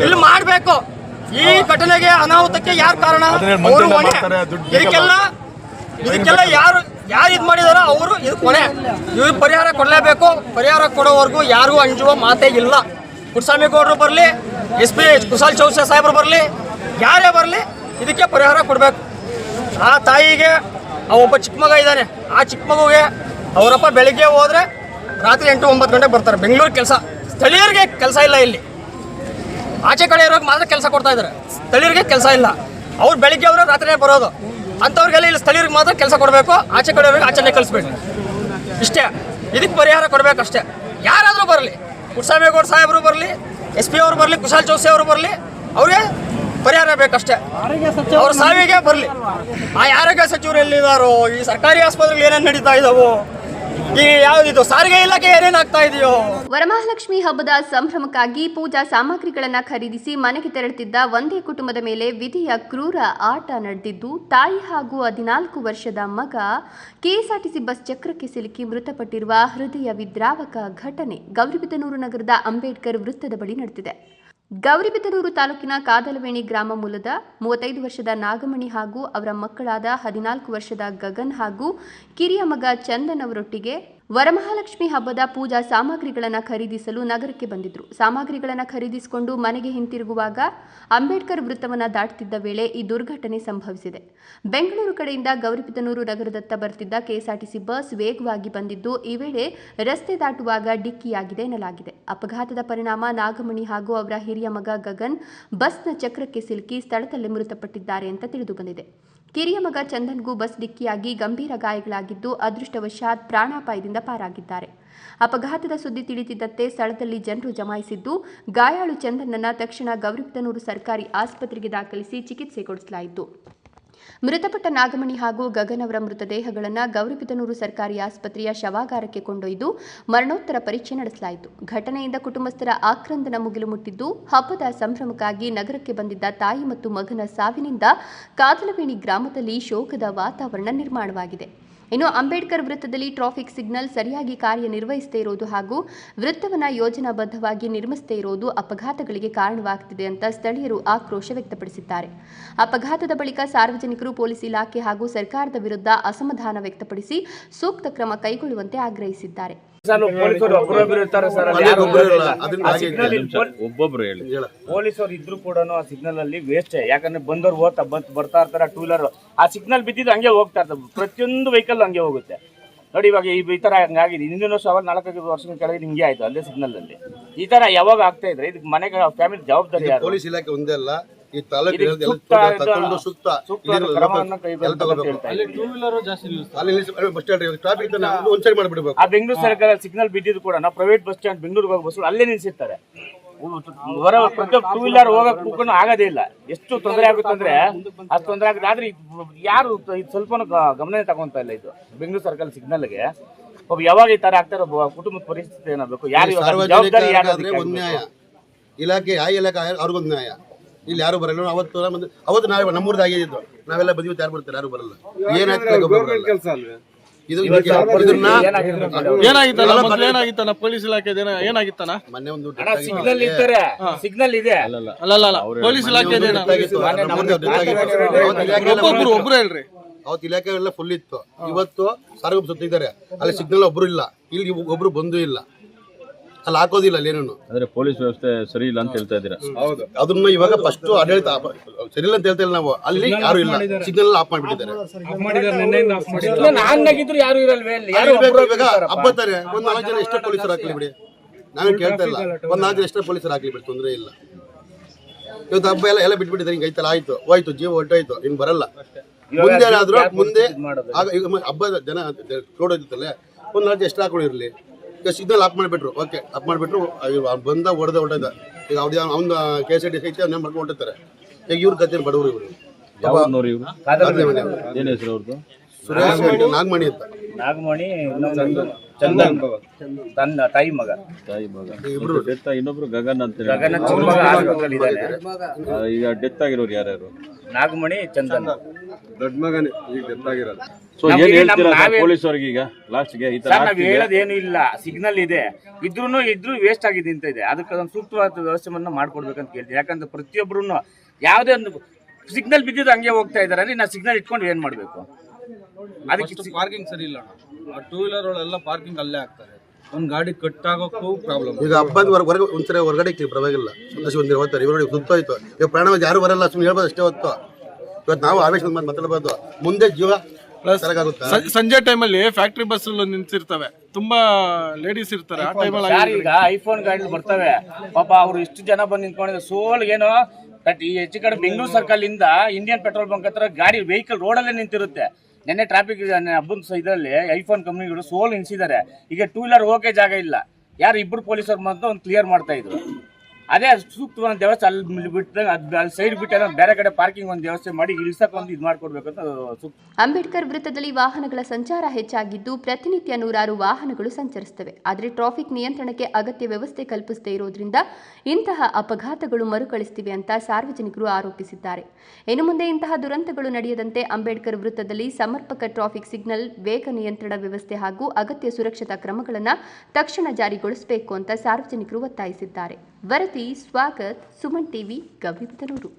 ಇಲ್ಲಿ ಮಾಡಬೇಕು. ಈ ಘಟನೆಗೆ ಅನಾಹುತಕ್ಕೆ ಯಾರು ಕಾರಣ? ಇದಕ್ಕೆಲ್ಲ ಯಾರು ಇದು ಮಾಡಿದಾರೋ ಅವರು ಇದು ಕೊನೆ. ಇವ್ರು ಪರಿಹಾರ ಕೊಡಲೇಬೇಕು. ಪರಿಹಾರ ಕೊಡೋವರೆಗೂ ಯಾರಿಗೂ ಅಂಜುವ ಮಾತೇ ಇಲ್ಲ. ಪುಟ್ಟಸ್ವಾಮಿ ಗೌಡರು ಬರಲಿ, SP ಕುಶಾಲ್ ಚೌಸೆ ಸಾಹೇಬರು ಬರಲಿ, ಯಾರೇ ಬರಲಿ, ಇದಕ್ಕೆ ಪರಿಹಾರ ಕೊಡಬೇಕು. ಆ ತಾಯಿಗೆ ಒಬ್ಬ ಚಿಕ್ಕ ಮಗ ಇದ್ದಾನೆ. ಆ ಚಿಕ್ಕ ಮಗುಗೆ ಅವರಪ್ಪ ಬೆಳಿಗ್ಗೆ ಹೋದರೆ ರಾತ್ರಿ 8-9 ಗಂಟೆಗೆ ಬರ್ತಾರೆ. ಬೆಂಗಳೂರು ಕೆಲಸ. ಸ್ಥಳೀಯರಿಗೆ ಕೆಲಸ ಇಲ್ಲ. ಇಲ್ಲಿ ಆಚೆ ಕಡೆ ಇರೋರಿಗೆ ಮಾತ್ರ ಕೆಲಸ ಕೊಡ್ತಾ ಇದ್ದಾರೆ. ಸ್ಥಳೀಯರಿಗೆ ಕೆಲಸ ಇಲ್ಲ. ಅವ್ರು ಬೆಳಿಗ್ಗೆ ಅವರ ರಾತ್ರಿಯೇ ಬರೋದು. ಅಂಥವ್ರಿಗೆಲ್ಲ ಇಲ್ಲಿ ಸ್ಥಳೀಯರಿಗೆ ಮಾತ್ರ ಕೆಲಸ ಕೊಡಬೇಕು. ಆಚೆ ಕಡೆ ಇರೋರಿಗೆ ಆಚೆನೇ ಕಳಿಸ್ಬೇಕು. ಇಷ್ಟೇ. ಇದಕ್ಕೆ ಪರಿಹಾರ ಕೊಡಬೇಕಷ್ಟೇ. ಯಾರಾದರೂ ಬರಲಿ, ಪುಟ್ಟಸ್ವಾಮಿ ಗೌಡ ಸಾಹೇಬರು ಬರಲಿ, SP ಅವರು ಬರಲಿ, ಕುಶಾಲ್ ಚೌಸೆ ಅವರು ಬರಲಿ, ಅವ್ರಿಗೆ ಪರಿಹಾರ ಬೇಕಷ್ಟೇ. ಅವ್ರ ಸಾವಿಗೆ ಬರಲಿ. ಆ ಆರೋಗ್ಯ ಸಚಿವರು ಎಲ್ಲಿದ್ದಾರೋ, ಈ ಸರ್ಕಾರಿ ಆಸ್ಪತ್ರೆಗಳು ಏನೇನು ನಡೀತಾ ಇದ್ದಾವೋ, ಈ ಯಾವುದಿದು ಸಾರಿಗೆ ಇಲಾಖೆ ಏನೇನಾಗ್ತಾ ಇದೆಯೋ. ವರಮಹಾಲಕ್ಷ್ಮಿ ಹಬ್ಬದ ಸಂಭ್ರಮಕ್ಕಾಗಿ ಪೂಜಾ ಸಾಮಗ್ರಿಗಳನ್ನು ಖರೀದಿಸಿ ಮನೆಗೆ ತೆರಳುತ್ತಿದ್ದ ಒಂದೇ ಕುಟುಂಬದ ಮೇಲೆ ವಿಧಿಯ ಕ್ರೂರ ಆಟ ನಡೆದಿದ್ದು, ತಾಯಿ ಹಾಗೂ 14 ವರ್ಷದ ಮಗ KSRTC ಬಸ್ ಚಕ್ರಕ್ಕೆ ಸಿಲುಕಿ ಮೃತಪಟ್ಟಿರುವ ಹೃದಯ ವಿದ್ರಾವಕ ಘಟನೆ ಗೌರಿಬಿದನೂರು ನಗರದ ಅಂಬೇಡ್ಕರ್ ವೃತ್ತದ ಬಳಿ ನಡೆದಿದೆ. ಗೌರಿಬಿದನೂರು ತಾಲೂಕಿನ ಕಾದಲವೇಣಿ ಗ್ರಾಮ ಮೂಲದ 35 ವರ್ಷದ ನಾಗಮಣಿ ಹಾಗೂ ಅವರ ಮಕ್ಕಳಾದ 14 ವರ್ಷದ ಗಗನ್ ಹಾಗೂ ಕಿರಿಯ ಮಗ ಚಂದನ್ ಅವರೊಟ್ಟಿಗೆ ವರಮಹಾಲಕ್ಷ್ಮಿ ಹಬ್ಬದ ಪೂಜಾ ಸಾಮಗ್ರಿಗಳನ್ನು ಖರೀದಿಸಲು ನಗರಕ್ಕೆ ಬಂದಿದ್ದರು. ಸಾಮಗ್ರಿಗಳನ್ನು ಖರೀದಿಸಿಕೊಂಡು ಮನೆಗೆ ಹಿಂತಿರುಗುವಾಗ ಅಂಬೇಡ್ಕರ್ ವೃತ್ತವನ್ನು ದಾಟುತ್ತಿದ್ದ ವೇಳೆ ಈ ದುರ್ಘಟನೆ ಸಂಭವಿಸಿದೆ. ಬೆಂಗಳೂರು ಕಡೆಯಿಂದ ಗೌರಿಬಿದನೂರು ನಗರದತ್ತ ಬರುತ್ತಿದ್ದ KSRTC ಬಸ್ ವೇಗವಾಗಿ ಬಂದಿದ್ದು, ಈ ವೇಳೆ ರಸ್ತೆ ದಾಟುವಾಗ ಡಿಕ್ಕಿಯಾಗಿದೆ ಎನ್ನಲಾಗಿದೆ. ಅಪಘಾತದ ಪರಿಣಾಮ ನಾಗಮಣಿ ಹಾಗೂ ಅವರ ಹಿರಿಯ ಮಗ ಗಗನ್ ಬಸ್ನ ಚಕ್ರಕ್ಕೆ ಸಿಲುಕಿ ಸ್ಥಳದಲ್ಲೇ ಮೃತಪಟ್ಟಿದ್ದಾರೆ ಅಂತ ತಿಳಿದು ಬಂದಿದೆ. ಕಿರಿಯ ಮಗ ಚಂದನ್ಗೂ ಬಸ್ ಡಿಕ್ಕಿಯಾಗಿ ಗಂಭೀರ ಗಾಯಗಳಾಗಿದ್ದು, ಅದೃಷ್ಟವಶಾತ್ ಪ್ರಾಣಾಪಾಯದಿಂದ ಪಾರಾಗಿದ್ದಾರೆ. ಅಪಘಾತದ ಸುದ್ದಿ ತಿಳಿದಿದ್ದಂತೆ ಸ್ಥಳದಲ್ಲಿ ಜನರು ಜಮಾಯಿಸಿದ್ದು, ಗಾಯಾಳು ಚಂದನ್ನನ್ನು ತಕ್ಷಣ ಗೌರಿಬಿದನೂರು ಸರ್ಕಾರಿ ಆಸ್ಪತ್ರೆಗೆ ದಾಖಲಿಸಿ ಚಿಕಿತ್ಸೆ ಕೊಡಿಸಲಾಯಿತು. ಮೃತಪಟ್ಟ ನಾಗಮಣಿ ಹಾಗೂ ಗಗನ್ ಅವರ ಮೃತದೇಹಗಳನ್ನು ಗೌರಿಬಿದನೂರು ಸರ್ಕಾರಿ ಆಸ್ಪತ್ರೆಯ ಶವಾಗಾರಕ್ಕೆ ಕೊಂಡೊಯ್ದು ಮರಣೋತ್ತರ ಪರೀಕ್ಷೆ ನಡೆಸಲಾಯಿತು. ಘಟನೆಯಿಂದ ಕುಟುಂಬಸ್ಥರ ಆಕ್ರಂದನ ಮುಗಿಲು ಮುಟ್ಟಿದ್ದು, ಹಬ್ಬದ ಸಂಭ್ರಮಕ್ಕಾಗಿ ನಗರಕ್ಕೆ ಬಂದಿದ್ದ ತಾಯಿ ಮತ್ತು ಮಗನ ಸಾವಿನಿಂದ ಕಾದಲವೇಣಿ ಗ್ರಾಮದಲ್ಲಿ ಶೋಕದ ವಾತಾವರಣ ನಿರ್ಮಾಣವಾಗಿದೆ. ಇನ್ನು ಅಂಬೇಡ್ಕರ್ ವೃತ್ತದಲ್ಲಿ ಟ್ರಾಫಿಕ್ ಸಿಗ್ನಲ್ ಸರಿಯಾಗಿ ಕಾರ್ಯನಿರ್ವಹಿಸದೇ ಇರೋದು ಹಾಗೂ ವೃತ್ತವನ್ನು ಯೋಜನಾಬದ್ಧವಾಗಿ ನಿರ್ಮಿಸದೇ ಇರೋದು ಅಪಘಾತಗಳಿಗೆ ಕಾರಣವಾಗುತ್ತಿದೆ ಅಂತ ಸ್ಥಳೀಯರು ಆಕ್ರೋಶ ವ್ಯಕ್ತಪಡಿಸಿದ್ದಾರೆ. ಅಪಘಾತದ ಬಳಿಕ ಸಾರ್ವಜನಿಕರು ಪೊಲೀಸ್ ಇಲಾಖೆ ಹಾಗೂ ಸರ್ಕಾರದ ವಿರುದ್ಧ ಅಸಮಾಧಾನ ವ್ಯಕ್ತಪಡಿಸಿ ಸೂಕ್ತ ಕ್ರಮ ಕೈಗೊಳ್ಳುವಂತೆ ಆಗ್ರಹಿಸಿದ್ದಾರೆ. ಪೊಲೀಸರು ಇದ್ರು ಕೂಡ ಆ ಸಿಗ್ನಲ್ ಅಲ್ಲಿ ವೇಸ್ಟ್. ಯಾಕಂದ್ರೆ ಬಂದವ್ರು ಬರ್ತಾ ಇರ್ತಾರೆ, 2 ವೀಲರ್ ಆ ಸಿಗ್ನಲ್ ಬಿದ್ದಿದ್ದು ಹಂಗೆ ಹೋಗ್ತಾ ಇರ್ತಾರೆ. ಪ್ರತಿಯೊಂದು ವೆಹಿಕಲ್ ಹಂಗೆ ಹೋಗುತ್ತೆ ನೋಡಿ. ಇವಾಗ ಈ ತರ ಹಂಗಾಗಿದೆ. ಹಿಂದಿನ ವರ್ಷ 4-5 ವರ್ಷಗಳ ಕೆಳಗೆ ಹಿಂಗೆ ಆಯ್ತು ಅಲ್ಲೇ ಸಿಗ್ನಲ್ ಅಲ್ಲಿ. ಈ ತರ ಯಾವಾಗ ಆಗ್ತಾ ಇದ್ರೆ ಇದಕ್ಕೆ ಮನೆಗೆ ಫ್ಯಾಮಿಲಿ ಜವಾಬ್ದಾರಿ ಯಾರು? ಪೊಲೀಸ್ ಇಲಾಖೆ ಒಂದೇ ಅಲ್ಲ, ಈ ತಾಲೂಕು ಆ ಬೆಂಗಳೂರು ಸರ್ಕಾರ ಸಿಗ್ನಲ್ ಬಿದ್ದಿದ್ದು ಕೂಡ ನಾವು ಪ್ರೈವೇಟ್ ಬಸ್ ಸ್ಟ್ಯಾಂಡ್ ಬೆಂಗಳೂರಿಗೆ ಹೋಗಿ ಬಸ್ ಅಲ್ಲೇ ನಿಲ್ಸಿರ್ತಾರೆ. ಪ್ರತಿಯೊಬ್ಬ 2 ವೀಲರ್ ಹೋಗಕ್ ಕೂಕೊಂಡು ಆಗೋದೇ ಇಲ್ಲ. ಎಷ್ಟು ತೊಂದರೆ ಆಗುತ್ತೆ ಅಂದ್ರೆ ಅಷ್ಟು ತೊಂದರೆ ಆಗುತ್ತೆ. ಆದ್ರೆ ಯಾರು ಇದು ಸ್ವಲ್ಪ ಗಮನ ತಗೊಂತ ಇಲ್ಲ. ಇದು ಬೆಂಗಳೂರು ಸರ್ಕಾರ ಸಿಗ್ನಲ್ಗೆ ಯಾವಾಗ ಈ ತರ ಆಗ್ತಾರೆ, ಕುಟುಂಬದ ಪರಿಸ್ಥಿತಿ ಏನಾಗಬೇಕು? ಯಾರು ಜವಾಬ್ದಾರಿ? ನ್ಯಾಯ ಇಲಾಖೆ ಅವ್ರಿಗೊಂದು ನ್ಯಾಯ. ಇಲ್ಲಿ ಯಾರು ಬರಲ್ಲ. ಅವತ್ತು ನಾವೇ ನಮ್ಮೂರ್ದು ಆಗಿದ್ದು ನಾವೆಲ್ಲ ಬದಿ ಯಾರು ಬರ್ತಾರೆ, ಯಾರು ಬರಲ್ಲ. ಏನಾಗಿತ್ತನ ಪೊಲೀಸ್ ಇಲಾಖೆ ಏನಾಗಿತ್ತನ? ಮೊನ್ನೆ ಒಂದು ಸಿಗ್ನಲ್ ಇದ್ದಾರೆ, ಸಿಗ್ನಲ್ ಇದೆ. ಪೊಲೀಸ್ ಇಲಾಖೆ ಒಬ್ರು ಹೇಳ್ರಿ. ಅವತ್ತು ಇಲಾಖೆ ಎಲ್ಲ ಫುಲ್ ಇತ್ತು. ಇವತ್ತು ಸಾರ್ವಜನಿಕ ಸುತ್ತಿದ್ದಾರೆ, ಅಲ್ಲಿ ಸಿಗ್ನಲ್ ಒಬ್ರು ಇಲ್ಲ. ಇಲ್ಲಿ ಒಬ್ರು ಬಂದು ಇಲ್ಲ, ಅಲ್ಲಿ ಹಾಕೋದಿಲ್ಲ. ಅಲ್ಲೇನು ಅಂದ್ರೆ ಪೊಲೀಸ್ ವ್ಯವಸ್ಥೆ ಸರಿ ಇಲ್ಲ ಅಂತ ಹೇಳ್ತಾ ಇದ್ದೀರಾ? ಅದನ್ನ ಇವಾಗ ಫಸ್ಟ್ ಆಡಳಿತ ಸರಿ ಇಲ್ಲ ಅಂತ ಹೇಳ್ತಾ ಇಲ್ಲ ನಾವು. ಅಲ್ಲಿ ಯಾರು ಇಲ್ಲ, ಸಿಗ್ನಲ್ ಆಫ್ ಮಾಡಿಬಿಟ್ಟಿದ್ದಾರೆ. ಹಬ್ಬತ್ತಾರೆ ಒಂದ್ 4 ಜನ ಎಷ್ಟೇ ಪೊಲೀಸರು ಹಾಕ್ಲಿ ಬಿಡಿ, ನಾವೇನು ಕೇಳ್ತಾ ಇಲ್ಲ. ಒಂದ್ 4 ಜನ ಎಷ್ಟೇ ಪೊಲೀಸರು ಹಾಕ್ಲಿ ಬಿಡಿ, ತೊಂದರೆ ಇಲ್ಲ. ಇವತ್ತು ಹಬ್ಬ ಎಲ್ಲ ಬಿಟ್ಬಿಟ್ಟಿದ್ದಾರೆ. ಹಿಂಗೆ ಐತಲ್ಲ, ಆಯ್ತು ಹೋಯ್ತು, ಜೀವ ಹೊಟ್ಟೋಯ್ತು, ಇನ್ನು ಬರಲ್ಲ. ಮುಂದೆ ಏನಾದ್ರು ಮುಂದೆ ಹಬ್ಬದ ಜನ ನೋಡೋದಿತ್ತಲ್ಲ, ಒಂದ್ 4 ಜನ ಎಷ್ಟು ಹಾಕೊಂಡಿರ್ಲಿ. ಈಗ ಸಿಗ್ನಲ್ ಆಫ್ ಮಾಡಿಬಿಟ್ರು, ಓಕೆ ಆಫ್ ಮಾಡಿಬಿಟ್ರು, ಬಂದ ಹೊಡೆದ ಹೊಟ್ಟದ. ಈಗ ಅವ್ದು ಅವ್ನ KSRTC ಐತೆ ಅವ್ನ ಮಾಡ್ಕೊಂಡು ಹೊಂಟಿರ್ತಾರೆ. ಈಗ ಇವ್ರ ಗತಿ ಬಡವರು ಇವರು. ಯಾವ್ನವ್ರು ಇವ್ರು? ಏನ್ ಹೆಸರು ಅವ್ರದ್ದು? ಸುರೇಶ್ ನಾಗಮಣಿ ಅಂತ. ನಾಗಮಣಿ ಚಂದನ್ ತನ್ನ ತಾಯಿ ಮಗ. ಇಬ್ರು ಡೆತ್, ಇನ್ನೊಬ್ರು ಗಗನ್ ಅಂತ ಹೇಳಿ. ಗಗನ ಚಿಕ್ಕ ಮಗ ಆಸ್ಪತ್ರೆಯಲ್ಲಿ ಇದ್ದಾನೆ. ಈಗ ಡೆತ್ ಆಗಿರೋರು ಯಾರ್ಯಾರು? ನಾಗಮಣಿ ಚಂದನ್ ದೊಡ್ಡ ಮಗನೇ ಈಗ ಡೆತ್ ಆಗಿರೋದು. ಸೊ ಏನ್ ಹೇಳ್ತೀರಾ ಪೊಲೀಸ್ ಅವ್ರಿಗೆ ಈಗ ಲಾಸ್ಟ್ಗೆ ಈ ತರ ಸರ್? ನಾವ್ ಹೇಳೋದೇನು ಇಲ್ಲ, ಸಿಗ್ನಲ್ ಇದೆ, ಇದ್ರೂ ವೇಸ್ಟ್ ಆಗಿದೆ ಅಂತ ಇದೆ. ಅದಕ್ಕೆ ಒಂದು ಸೂಕ್ತವಾದ ವ್ಯವಸ್ಥೆಯನ್ನ ಮಾಡ್ಕೊಡ್ಬೇಕಂತ ಕೇಳ್ತೀವಿ. ಯಾಕಂದ್ರೆ ಪ್ರತಿಯೊಬ್ರು ಯಾವುದೇ ಒಂದು ಸಿಗ್ನಲ್ ಬಿದ್ದಿದ್ದು ಹಂಗೆ ಹೋಗ್ತಾ ಇದಾರೆ ಅಂದ್ರೆ ನಾವು ಸಿಗ್ನಲ್ ಇಟ್ಕೊಂಡು ಏನ್ ಮಾಡ್ಬೇಕು? ಅದಕ್ಕೆ ಪಾರ್ಕಿಂಗ್ ಸರಿ ಇಲ್ಲ. ಟೂ ವೀಲರ್ ಎಲ್ಲ ಪಾರ್ಕಿಂಗ್ ಅಲ್ಲೇ ಆಗ್ತಾರೆ. ಒಂದ್ ಗಾಡಿ ಕಟ್ ಆಗೋಕ್ಕೂ ಪ್ರಾಬ್ಲಮ್. ಈಗ ಹಬ್ಬದ ಹೊರಗೆ ಒಂದ್ಸರಿ ಹೊರಗಡೆ ಇಕ್ಲಿ ಪರವಾಗಿಲ್ಲ, ಸಂತೋಷ ಒಂದಿನ ಹೋಗ್ತಾರೆ. ಇವರು ನೋಡಿ ಸುತ್ತೋಯ್ತು. ಈಗ ಪ್ರಾಣ ಯಾರು ಬರಲ್ಲ, ಸುಮ್ಮನೆ ಹೇಳ್ಬೋದು ಅಷ್ಟೇ ಹೊತ್ತು. ಇವತ್ತು ನಾವು ಆವೇಶದ ಮೇಲೆ ಮಾತಾಡ್ಬೋದು, ಮುಂದೆ ಜೀವ ಸರಗಾಗುತ್ತೆ. ಸಂಜೆ ಟೈಮಲ್ಲಿ ಫ್ಯಾಕ್ಟ್ರಿ ಬಸ್ ನಿಂತಿರ್ತವೆ, ತುಂಬಾ ಲೇಡೀಸ್ ಇರ್ತಾರೆ. ಆ ಟೈಮಲ್ಲಿ ಈಗ ಐಫೋನ್ ಗಾಡಿ ಬರ್ತವೆ, ಪಾಪ ಅವ್ರು ಇಷ್ಟು ಜನ ಬಂದು ನಿಂತ್ಕೊಂಡಿದ್ದಾರೆ. ಸೋಲ್ ಏನೋ ಈ ಹೆಚ್ಚು ಕಡೆ ಬೆಂಗಳೂರು ಸರ್ಕಲ್ ಇಂದ ಇಂಡಿಯನ್ ಪೆಟ್ರೋಲ್ ಬಂಕ್ ಹತ್ರ ಗಾಡಿ ವೆಹಿಕಲ್ ರೋಡಲ್ಲೇ ನಿಂತಿರುತ್ತೆ. ನೆನ್ನೆ ಟ್ರಾಫಿಕ್ ಹಬ್ಬದ ಇದರಲ್ಲಿ ಐಫೋನ್ ಕಂಪ್ನಿಗಳು ಸೋಲ್ ನಿಲ್ಸಿದ್ದಾರೆ. ಈಗ ಟೂ ವೀಲರ್ ಹೋಗೇ ಜಾಗ ಇಲ್ಲ. ಯಾರು ಇಬ್ರು ಪೊಲೀಸರು ಬಂದು ಒಂದು ಕ್ಲಿಯರ್ ಮಾಡ್ತಾ ಇದ್ರು. ಅದೇ ಸೂಕ್ತವಾದ ವ್ಯವಸ್ಥೆ ಅಲ್ಲಿ ಬಿಟ್ಟು ಅಲ್ಲಿ ಸೈಡ್ ಬಿಟ್ಟು ಬೇರೆ ಕಡೆ ಪಾರ್ಕಿಂಗ್ ಒಂದು ವ್ಯವಸ್ಥೆ ಮಾಡಿ ಇಳಿಸಕ್ಕೆ ಒಂದು ಇದು ಮಾಡ್ಕೊಡ್ಬೇಕು ಅಂತ ಸೂಕ್ತ. ಅಂಬೇಡ್ಕರ್ ವೃತ್ತದಲ್ಲಿ ವಾಹನಗಳ ಸಂಚಾರ ಹೆಚ್ಚಾಗಿದ್ದು ಪ್ರತಿನಿತ್ಯ ನೂರಾರು ವಾಹನಗಳು ಸಂಚರಿಸುತ್ತವೆ. ಆದರೆ ಟ್ರಾಫಿಕ್ ನಿಯಂತ್ರಣಕ್ಕೆ ಅಗತ್ಯ ವ್ಯವಸ್ಥೆ ಕಲ್ಪಿಸದೇ ಇರೋದ್ರಿಂದ ಇಂತಹ ಅಪಘಾತಗಳು ಮರುಕಳಿಸುತ್ತಿವೆ ಅಂತ ಸಾರ್ವಜನಿಕರು ಆರೋಪಿಸಿದ್ದಾರೆ. ಇನ್ನು ಮುಂದೆ ಇಂತಹ ದುರಂತಗಳು ನಡೆಯದಂತೆ ಅಂಬೇಡ್ಕರ್ ವೃತ್ತದಲ್ಲಿ ಸಮರ್ಪಕ ಟ್ರಾಫಿಕ್ ಸಿಗ್ನಲ್, ವೇಗ ನಿಯಂತ್ರಣ ವ್ಯವಸ್ಥೆ ಹಾಗೂ ಅಗತ್ಯ ಸುರಕ್ಷತಾ ಕ್ರಮಗಳನ್ನು ತಕ್ಷಣ ಜಾರಿಗೊಳಿಸಬೇಕು ಅಂತ ಸಾರ್ವಜನಿಕರು ಒತ್ತಾಯಿಸಿದ್ದಾರೆ. ವರದಿ ಸ್ವಾಗತ್, ಸುಮನ್ ಟಿವಿ, ಗವಿಬಿದನೂರು.